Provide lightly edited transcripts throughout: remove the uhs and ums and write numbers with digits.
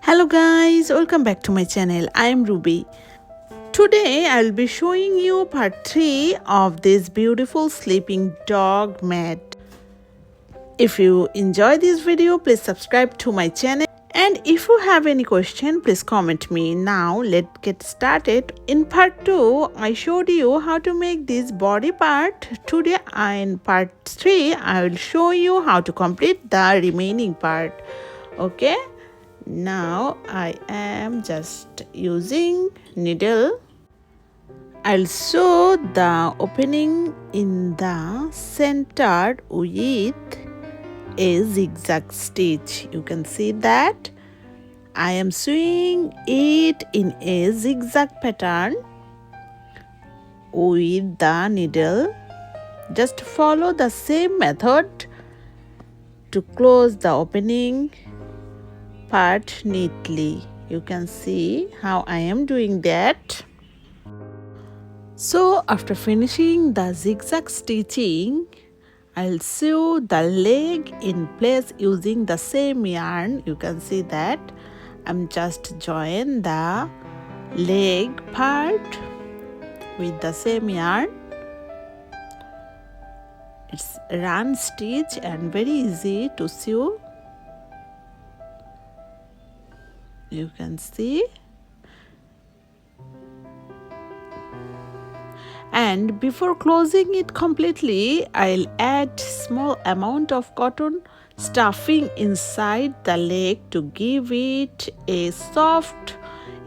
Hello guys, welcome back to my channel. I am Ruby. Today I'll be showing you part 3 of this beautiful sleeping dog mat. If you enjoy this video, please subscribe to my channel. And if you have any question, please comment me. Now let's get started. In part 2, I showed you how to make this body part. Today in part 3, I will show you how to complete the remaining part. Okay. Now I am just using needle. I'll sew the opening in the center with a zigzag stitch. You can see that I am sewing it in a zigzag pattern with the needle. Just follow the same method to close the opening part neatly. You can see how I am doing that. So after finishing the zigzag stitching, I'll sew the leg in place using the same yarn. You can see that I'm just join the leg part with the same yarn. It's run stitch and very easy to sew. You can see. And before closing it completely, I'll add small amount of cotton stuffing inside the leg to give it a soft,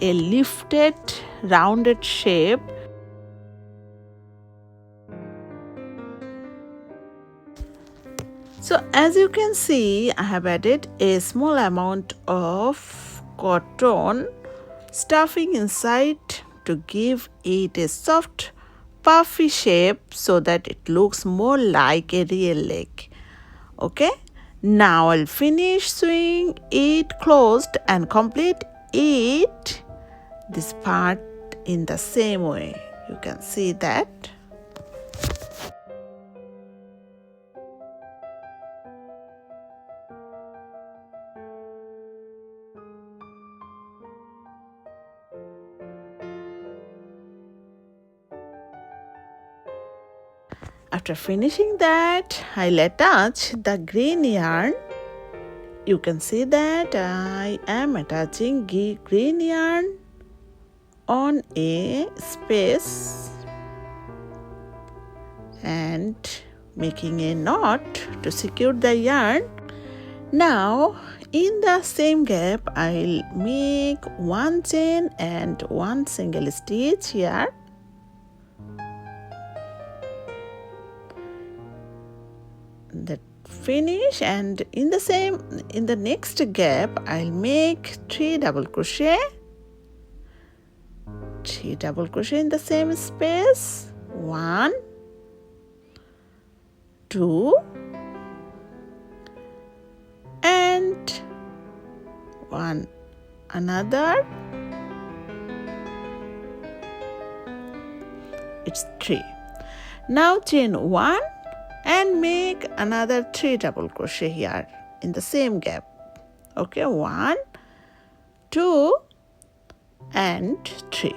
a lifted, rounded shape. So as you can see, I have added a small amount of cotton stuffing inside to give it a soft puffy shape so that it looks more like a real leg. Okay, now I'll finish sewing it closed and complete it this part in the same way. You can see that. After finishing that, I'll attach the green yarn. You can see that I am attaching green yarn on a space and making a knot to secure the yarn. Now in the same gap, I'll make one chain and one single stitch here. That finish, and in the next gap I'll make 3 double crochet in the same space. 1, 2 and 1 another. It's 3. Now chain 1 and make another 3 double crochet here in the same gap. Okay, 1, 2 and 3.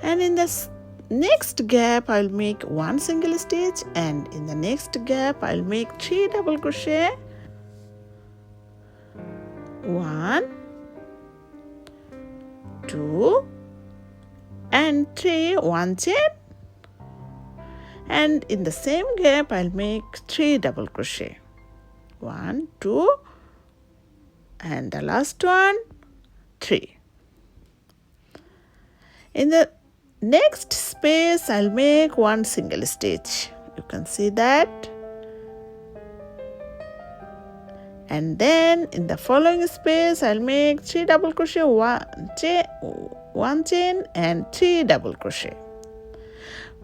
And in the next gap I'll make 1 single stitch, and in the next gap I'll make 3 double crochet. 1, 2 and 3, 1 chain, and in the same gap I'll make 3 double crochet. 1, 2 and the last one 3. In the next space I'll make 1 single stitch. You can see that. And then in the following space I'll make 3 double crochet, 1 chain and 3 double crochet.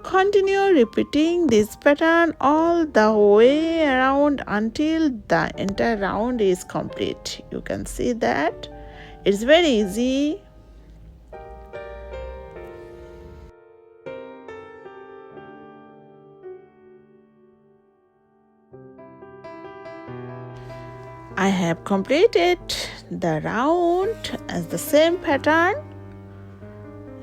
Continue repeating this pattern all the way around until the entire round is complete. You can see that it's very easy. I have completed the round as the same pattern.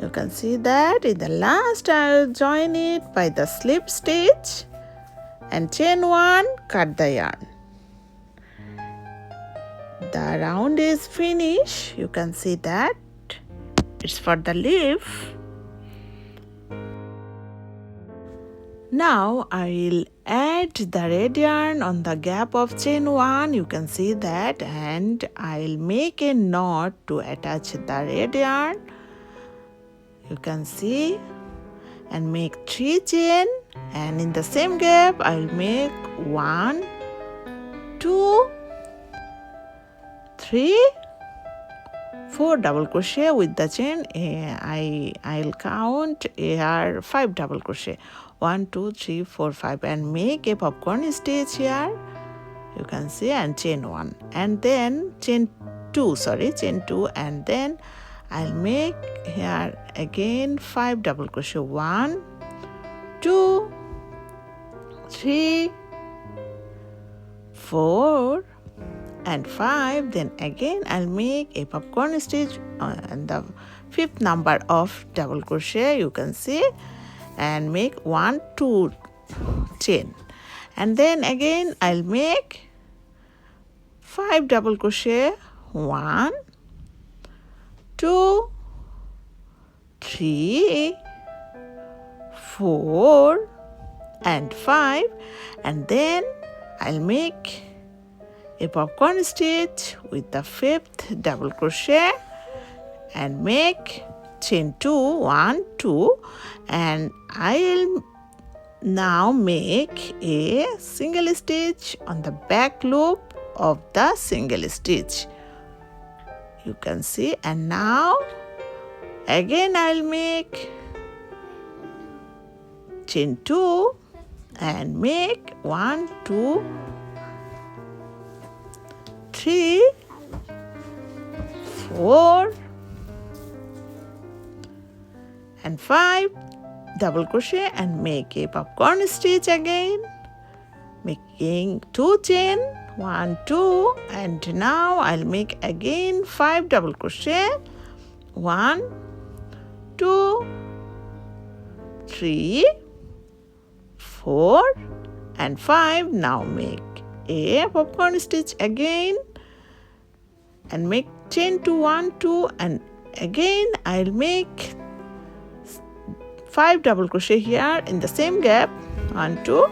You can see that in the last I'll join it by the slip stitch and chain 1, cut the yarn. The round is finished. You can see that it's for the leaf. Now I will add the red yarn on the gap of chain 1. You can see that, and I'll make a knot to attach the red yarn. You can see, and make 3 chain, and in the same gap I'll make 1, 2, 3, 4 double crochet with the chain. I'll count here 5 double crochet. 1, 2, 3, 4, 5, and make a popcorn stitch here. You can see, and chain 1, and then chain 2, and then I'll make here again 5 double crochet. 1, 2, 3, 4, and 5. Then again I'll make a popcorn stitch on the 5th number of double crochet. You can see, and make 1, 2 chain, and then again I'll make 5 double crochet. 1, 2, 3, 4, and 5, and then I'll make a popcorn stitch with the 5th double crochet and make chain 2, 1, 2, and I'll now make a single stitch on the back loop of the single stitch. You can see, and now again I'll make chain 2 and make 1, 2, 3, 4, and 5 double crochet and make a popcorn stitch again, making 2 chain, 1, 2, and now I'll make again 5 double crochet. 1, 2, 3, 4, and 5. Now make a popcorn stitch again and make chain 2, 1, 2, and again I'll make 5 double crochet here in the same gap. 1, 2,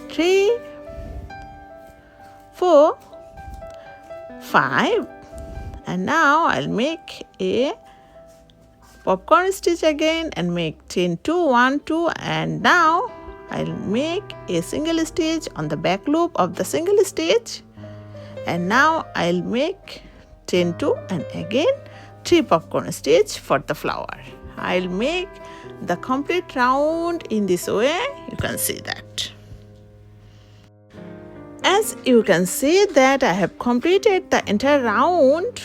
3, 4, 5, and now I'll make a popcorn stitch again and make chain 2, 1, 2, and now I'll make a single stitch on the back loop of the single stitch, and now I'll make chain 2 and again 3 popcorn stitch for the flower. I'll make the complete round in this way. You can see that. As you can see that I have completed the entire round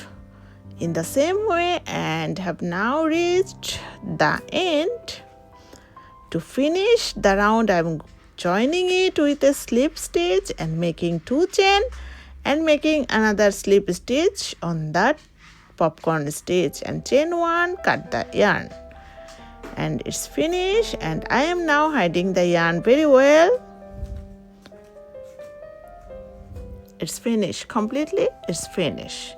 in the same way and have now reached the end. To finish the round, I'm joining it with a slip stitch and making 2 chain and making another slip stitch on that popcorn stitch and chain 1, cut the yarn, and it's finished. And I am now hiding the yarn very well. It's finished completely. It's finished.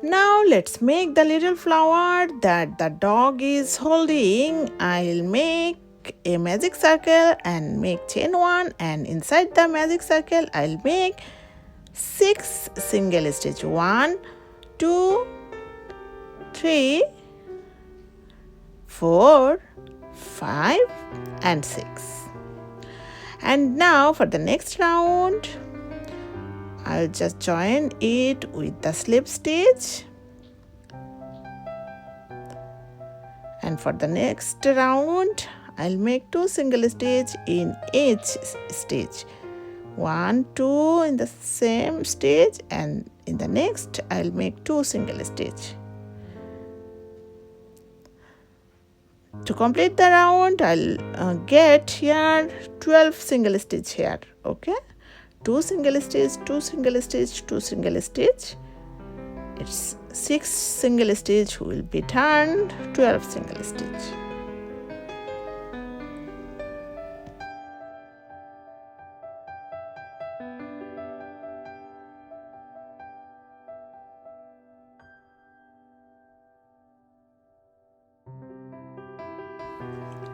Now let's make the little flower that the dog is holding. I'll make a magic circle and make chain 1, and inside the magic circle I'll make 6 single stitch. 1, 2, 3, 4, 5, and 6. And now for the next round, I'll just join it with the slip stitch, and for the next round I'll make 2 single stitch in each stitch. 1, 2 in the same stitch, and in the next I'll make 2 single stitch. To complete the round, I'll get here 12 single stitch here. Okay, 2 single stitch, 2 single stitch, 2 single stitch. It's 6 single stitch will be turned 12 single stitch.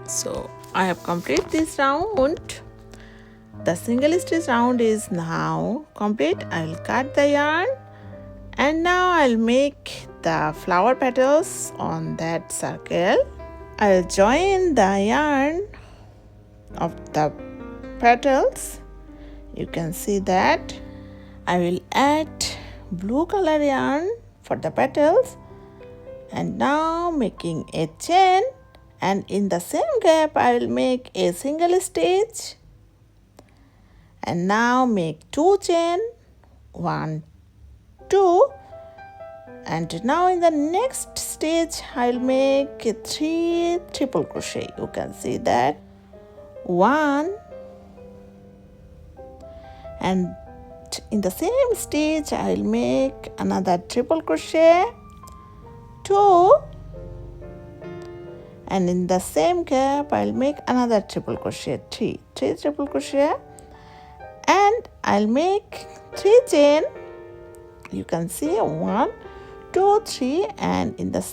So I have completed this round. The single stitch round is now complete. I'll cut the yarn and now I'll make the flower petals on that circle. I'll join the yarn of the petals. You can see that. I will add blue color yarn for the petals and now making a chain, and in the same gap I will make a single stitch and now make 2 chain, 1, 2, and now in the next stitch I'll make 3 triple crochet. You can see that 1, and in the same stitch I'll make another triple crochet, 2, and in the same gap I'll make another triple crochet, 3 triple crochet, and I'll make 3 chain. You can see 1, 2, 3, and in the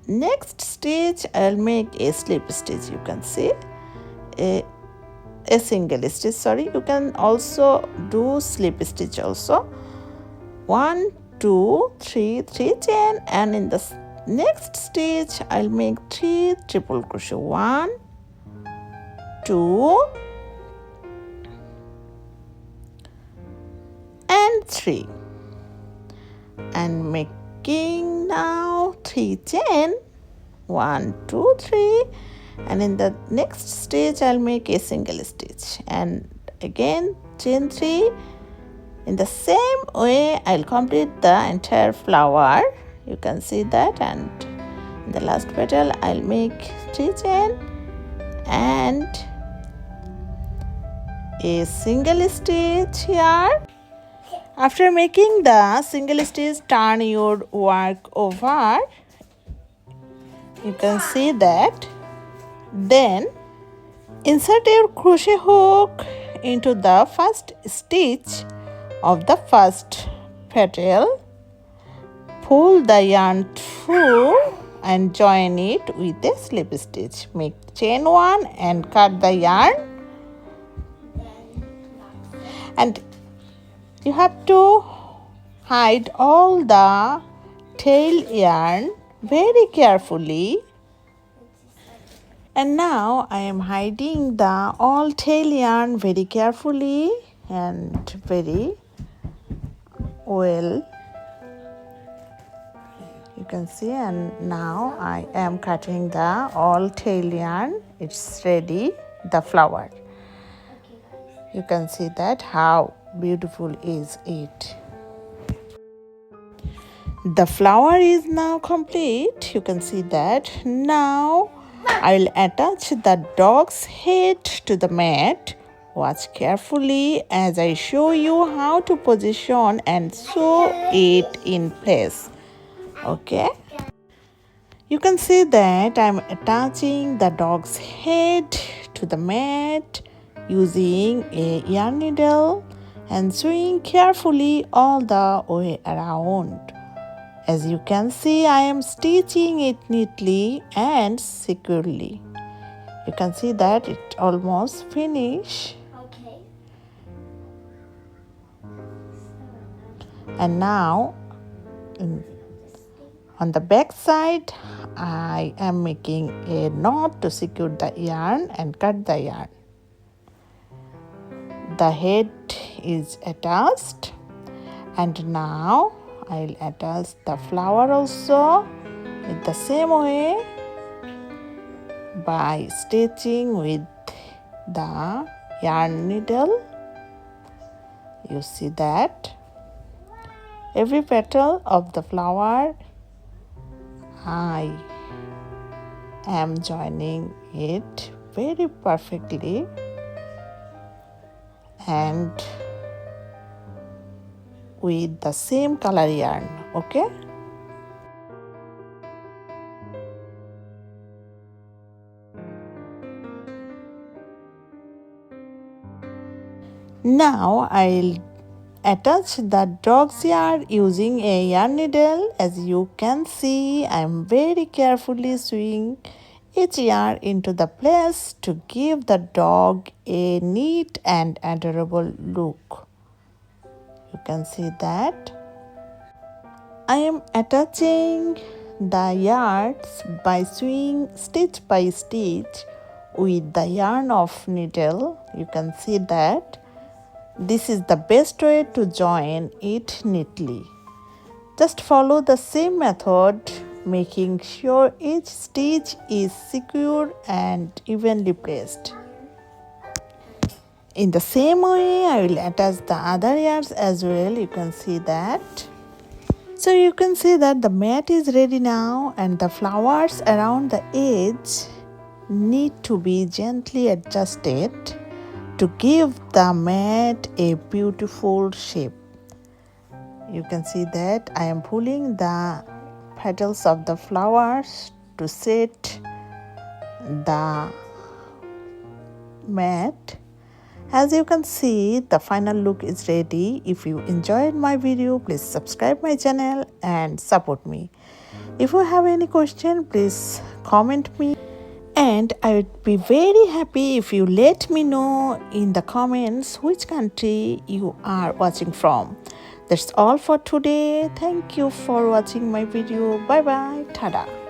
next stitch I'll make a slip stitch. You can see a single stitch. Sorry, you can also do slip stitch also. 1, 2, 3 chain, and in the next stitch I'll make 3 triple crochet, 1, 2, and 3, and making now 3 chain, 1, 2, 3, and in the next stitch I'll make a single stitch and again chain 3. In the same way I'll complete the entire flower. You can see that, and in the last petal I'll make 3 chain and a single stitch here. After making the single stitch, turn your work over. You can see that. Then insert your crochet hook into the first stitch of the first petal. Pull the yarn through and join it with a slip stitch. Make chain 1 and cut the yarn. And you have to hide all the tail yarn very carefully. And now I am hiding the all tail yarn very carefully and very well. You can see, and now I am cutting the all tail yarn. It's ready, the flower. You can see that how beautiful is it. The flower is now complete. You can see that. Now I will attach the dog's head to the mat. Watch carefully as I show you how to position and sew it in place. Okay. You can see that I'm attaching the dog's head to the mat using a yarn needle and sewing carefully all the way around. As you can see, I am stitching it neatly and securely. You can see that it almost finished. Okay. And now on the back side, I am making a knot to secure the yarn and cut the yarn. The head is attached, and now I'll attach the flower also in the same way by stitching with the yarn needle. You see that every petal of the flower I am joining it very perfectly, and with the same color yarn. Okay. Now I'll attach the dog's yarn using a yarn needle. As you can see, I'm very carefully sewing each yarn into the place to give the dog a neat and adorable look. You can see that. I am attaching the yarns by sewing stitch by stitch with the yarn of needle. You can see that. This is the best way to join it neatly. Just follow the same method, making sure each stitch is secure and evenly placed. In the same way, I will attach the other yarns as well. You can see that. So you can see that the mat is ready now, and the flowers around the edge need to be gently adjusted to give the mat a beautiful shape. You can see that I am pulling the petals of the flowers to set the mat. As you can see, the final look is ready. If you enjoyed my video, please subscribe my channel and support me. If you have any question, please comment me. And I would be very happy if you let me know in the comments which country you are watching from. That's all for today. Thank you for watching my video. Bye bye. Tada.